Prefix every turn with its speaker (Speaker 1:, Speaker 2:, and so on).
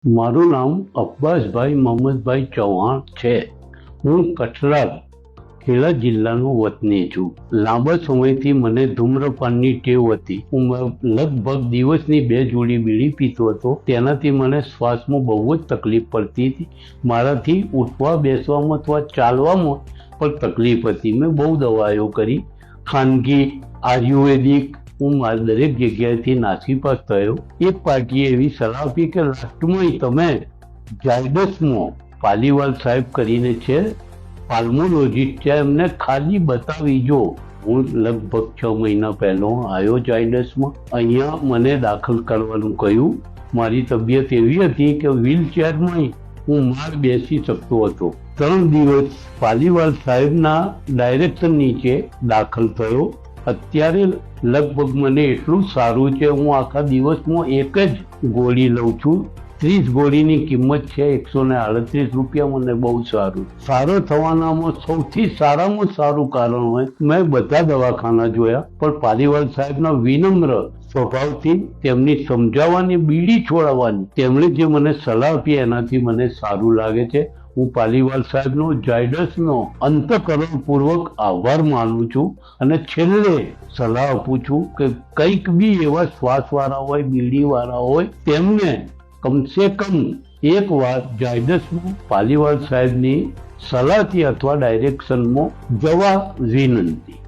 Speaker 1: મારું નામ અબ્બાસભાઈ મોહમ્મદભાઈ ચૌહાણ છે. હું કઠલાલ ખેડા જિલ્લાનો વતની છું. લાંબા સમયથી મને ધૂમ્રપાનની ટેવ હતી. હું લગભગ દિવસની 2 જોડી બીડી પીતો હતો. તેનાથી મને શ્વાસમાં બહુ જ તકલીફ પડતી હતી. મારાથી ઉઠવા બેસવામાં અથવા ચાલવામાં પણ તકલીફ હતી. મેં બહુ દવાઓ કરી, ખાનગી, આયુર્વેદિક. હું મારી દરેક જગ્યાએથી નાસીપાસ થયો. એક પાર્ટીએ એવી સલાહ આપી કે લાસ્ટમાં તમે ઝાયડસમાં પાલીવાલ સાહેબ કરીને છે, પાલ્મોલોજીસ્ટ છે, એમને ખાલી બતાવી જો. હું લગભગ 6 મહિના પહેલો આવ્યો ઝાયડસમાં. અહીંયા મને દાખલ કરવાનું કહ્યું. મારી તબિયત એવી હતી કે વ્હીલચેરમાં હું માર બેસી શકતો હતો. 3 દિવસ પાલીવાલ સાહેબના ડાયરેક્શન નીચે દાખલ થયો. અત્યારે લગભગ મને એટલું સારું છે, હું આખા દિવસમાં એક જ ગોળી લઉં છું. 30 ગોળીની કિંમત છે 138 રૂપિયા. મને બહુ સારું. સારો થવાનામાં સૌથી સારામાં સારું કારણ હોય, મેં બધા દવાખાના જોયા, પણ પાલીવાલ સાહેબના વિનમ્ર સ્વભાવથી, તેમની સમજાવવાની, બીડી છોડાવવાની, તેમણે જે મને સલાહ આપી એનાથી મને સારું લાગે છે. હું પાલીવાલ સાહેબનો ઝાયડસનો અંતઃકરણપૂર્વક આભાર માનું છું. અને છેલ્લે સલાહ આપું છું કે કંઈક બી એવા શ્વાસવાળા હોય, બીડીવાળા હોય, તેમને કમસે કમ એક વાર ઝાયડસમાં પાલીવાલ સાહેબની સલાહથી અથવા ડાયરેક્શનમાં જવા વિનંતી.